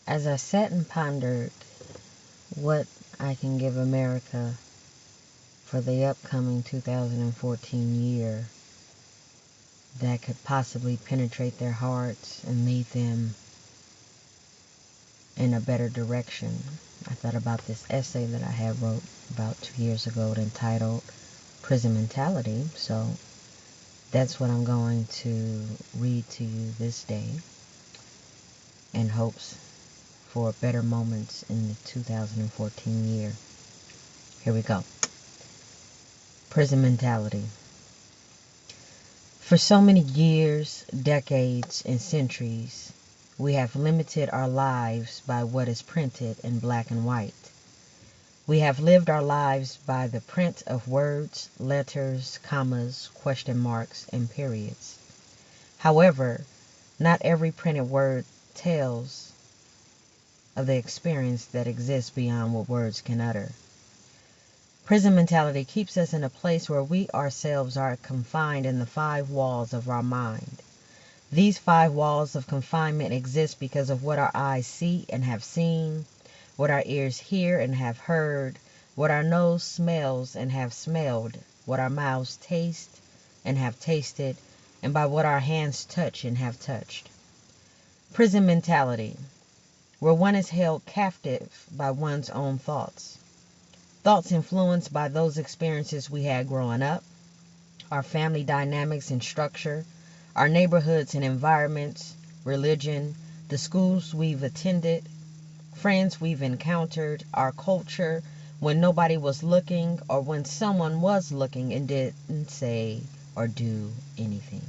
As I sat and pondered what I can give America for the upcoming 2014 year that could possibly penetrate their hearts and lead them in a better direction, I thought about this essay that I had wrote about 2 years ago entitled Prison Mentality. So that's what I'm going to read to you this day in hopes for better moments in the 2014 year. Here we go. Prison mentality. For so many years, decades, and centuries, we have limited our lives by what is printed in black and white. We have lived our lives by the print of words, letters, commas, question marks, and periods. However, not every printed word tells of the experience that exists beyond what words can utter. Prison mentality keeps us in a place where we ourselves are confined in the 5 walls of our mind. These 5 walls of confinement exist because of what our eyes see and have seen, what our ears hear and have heard, what our nose smells and have smelled, what our mouths taste and have tasted, and by what our hands touch and have touched. Prison mentality, where one is held captive by one's own thoughts. Thoughts influenced by those experiences we had growing up, our family dynamics and structure, our neighborhoods and environments, religion, the schools we've attended, friends we've encountered, our culture, when nobody was looking or when someone was looking and didn't say or do anything.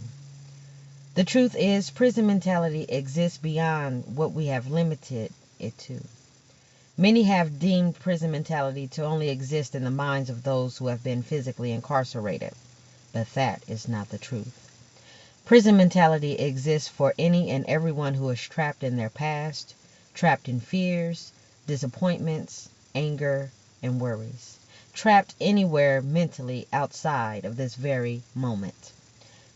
The truth is, prison mentality exists beyond what we have limited it to. Many have deemed prison mentality to only exist in the minds of those who have been physically incarcerated, but that is not the truth. Prison mentality exists for any and everyone who is trapped in their past, trapped in fears, disappointments, anger, and worries, trapped anywhere mentally outside of this very moment.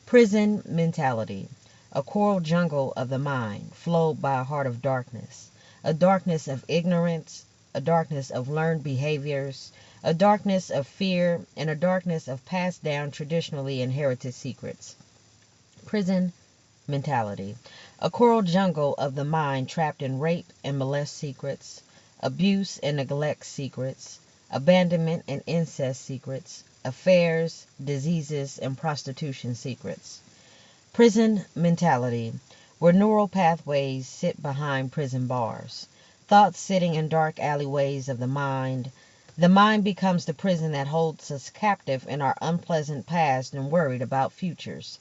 Prison mentality, a coral jungle of the mind, flowed by a heart of darkness. A darkness of ignorance, a darkness of learned behaviors, a darkness of fear, and a darkness of passed down traditionally inherited secrets. Prison mentality, a coral jungle of the mind trapped in rape and molest secrets, abuse and neglect secrets, abandonment and incest secrets, affairs, diseases, and prostitution secrets. Prison mentality, where neural pathways sit behind prison bars, thoughts sitting in dark alleyways of the mind. The mind becomes the prison that holds us captive in our unpleasant past and worried about futures.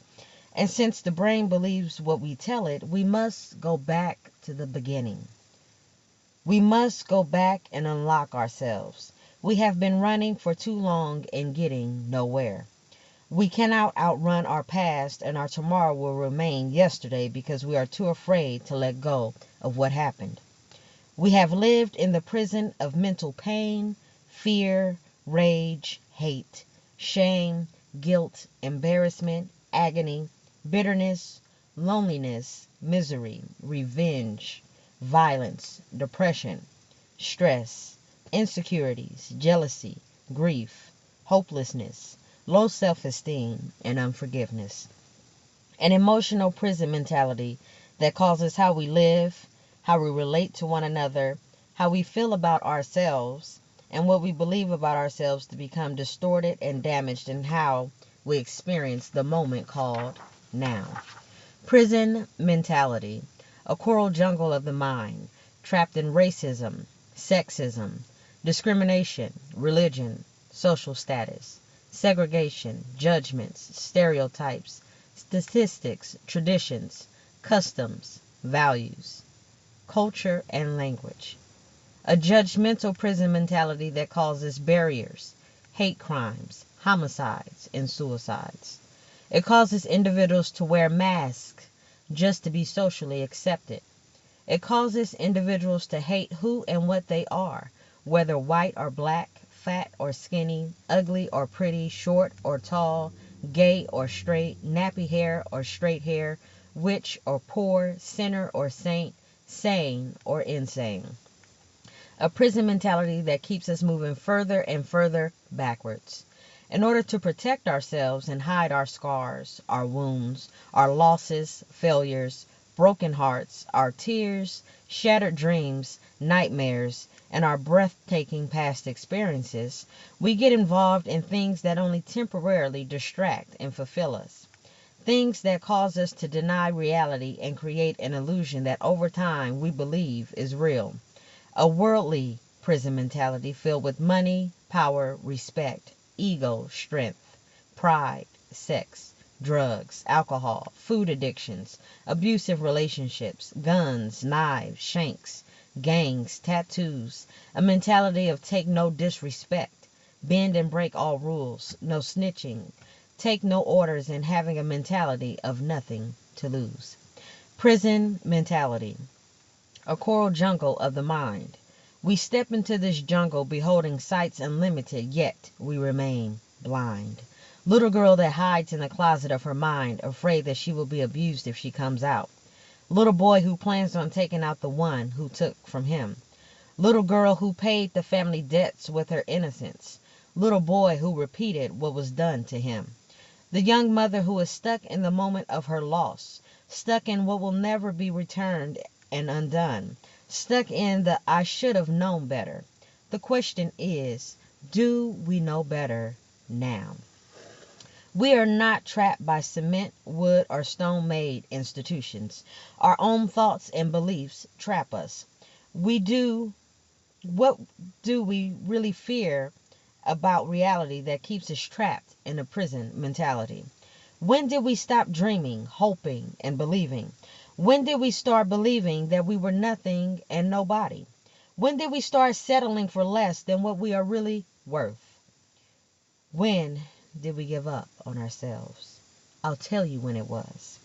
And since the brain believes what we tell it, we must go back to the beginning. We must go back and unlock ourselves. We have been running for too long and getting nowhere. We cannot outrun our past, and our tomorrow will remain yesterday because we are too afraid to let go of what happened. We have lived in the prison of mental pain, fear, rage, hate, shame, guilt, embarrassment, agony, bitterness, loneliness, misery, revenge, violence, depression, stress, insecurities, jealousy, grief, hopelessness, low self-esteem, and unforgiveness. An emotional prison mentality that causes how we live, how we relate to one another, how we feel about ourselves, and what we believe about ourselves to become distorted and damaged in how we experience the moment called now. Prison mentality, a coral jungle of the mind, trapped in racism, sexism, discrimination, religion, social status, segregation, judgments, stereotypes, statistics, traditions, customs, values, culture, and language. A judgmental prison mentality that causes barriers, hate crimes, homicides, and suicides. It causes individuals to wear masks just to be socially accepted. It causes individuals to hate who and what they are, whether white or black, fat or skinny, ugly or pretty, short or tall, gay or straight, nappy hair or straight hair, rich or poor, sinner or saint, sane or insane. A prison mentality that keeps us moving further and further backwards. In order to protect ourselves and hide our scars, our wounds, our losses, failures, broken hearts, our tears, shattered dreams, nightmares, and our breathtaking past experiences, we get involved in things that only temporarily distract and fulfill us. Things that cause us to deny reality and create an illusion that over time we believe is real. A worldly prison mentality filled with money, power, respect, ego, strength, pride, sex, drugs, alcohol, food addictions, abusive relationships, guns, knives, shanks, gangs, tattoos, a mentality of take no disrespect, bend and break all rules, no snitching, take no orders, and having a mentality of nothing to lose. Prison mentality. A coral jungle of the mind. We step into this jungle beholding sights unlimited, yet we remain blind. Little girl that hides in the closet of her mind, afraid that she will be abused if she comes out. Little boy who plans on taking out the one who took from him. Little girl who paid the family debts with her innocence. Little boy who repeated what was done to him. The young mother who is stuck in the moment of her loss, stuck in what will never be returned and undone, stuck in the I should have known better. The question is, do we know better now? We are not trapped by cement, wood, or stone-made institutions. Our own thoughts and beliefs trap us. What do we really fear about reality that keeps us trapped in a prison mentality? When did we stop dreaming, hoping, and believing? When did we start believing that we were nothing and nobody? When did we start settling for less than what we are really worth? When did we give up on ourselves? I'll tell you when it was.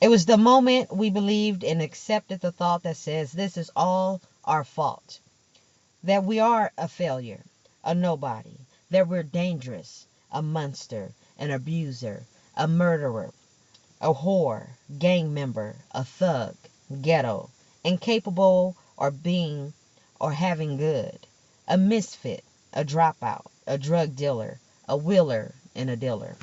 It was the moment we believed and accepted the thought that says this is all our fault. That we are a failure, a nobody. That we're dangerous, a monster, an abuser, a murderer, a whore, gang member, a thug, ghetto, incapable or being or having good, a misfit, a dropout, a drug dealer, a wheeler, and a dealer.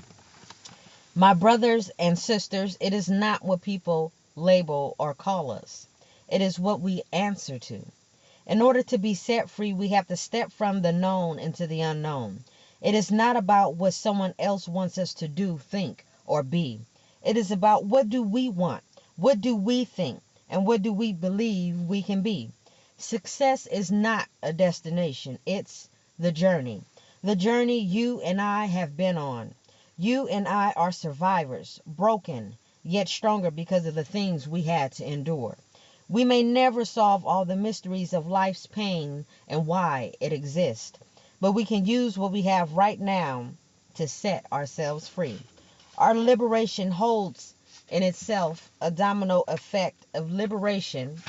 My brothers and sisters, it is not what people label or call us. It is what we answer to. In order to be set free, we have to step from the known into the unknown. It is not about what someone else wants us to do, think, or be. It is about what do we want, what do we think, and what do we believe we can be. Success is not a destination, it's the journey. The journey you and I have been on. You and I are survivors, broken, yet stronger because of the things we had to endure. We may never solve all the mysteries of life's pain and why it exists, but we can use what we have right now to set ourselves free. Our liberation holds in itself a domino effect of liberation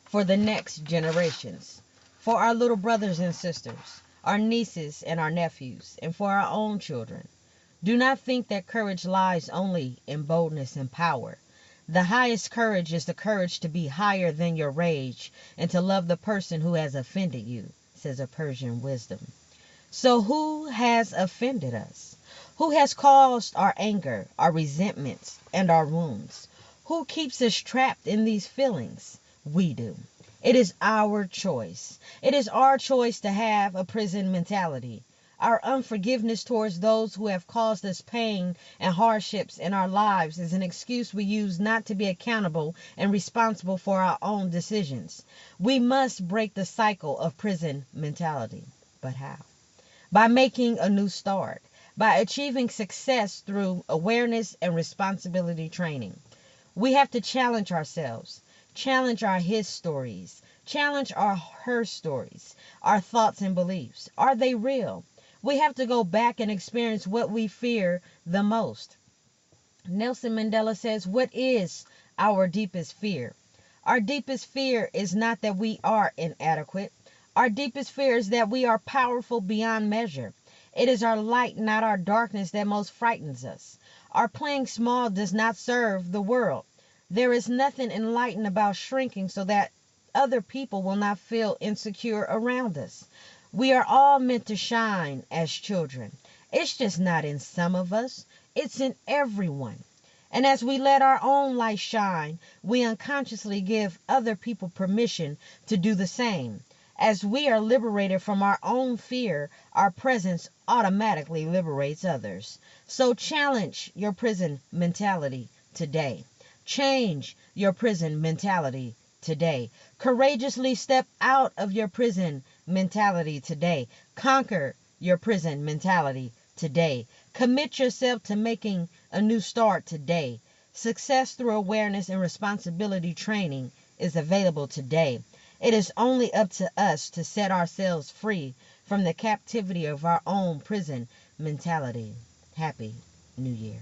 for the next generations, for our little brothers and sisters, our nieces and our nephews, and for our own children. Do not think that courage lies only in boldness and power. The highest courage is the courage to be higher than your rage and to love the person who has offended you, says a Persian wisdom. So who has offended us? Who has caused our anger, our resentments, and our wounds? Who keeps us trapped in these feelings? We do. It is our choice. It is our choice to have a prison mentality. Our unforgiveness towards those who have caused us pain and hardships in our lives is an excuse we use not to be accountable and responsible for our own decisions. We must break the cycle of prison mentality. But how? By making a new start, by achieving success through awareness and responsibility training. We have to challenge ourselves, challenge our his stories, challenge our her stories, our thoughts and beliefs. Are they real? We have to go back and experience what we fear the most. Nelson Mandela says, what is our deepest fear? Our deepest fear is not that we are inadequate. Our deepest fear is that we are powerful beyond measure. It is our light, not our darkness, that most frightens us. Our playing small does not serve the world. There is nothing enlightened about shrinking so that other people will not feel insecure around us. We are all meant to shine as children. It's just not in some of us, it's in everyone. And as we let our own light shine, we unconsciously give other people permission to do the same. As we are liberated from our own fear, our presence automatically liberates others. So challenge your prison mentality today. Change your prison mentality today. Courageously step out of your prison mentality today. Conquer your prison mentality today. Commit yourself to making a new start today. Success through awareness and responsibility training is available today. It is only up to us to set ourselves free from the captivity of our own prison mentality. Happy New Year.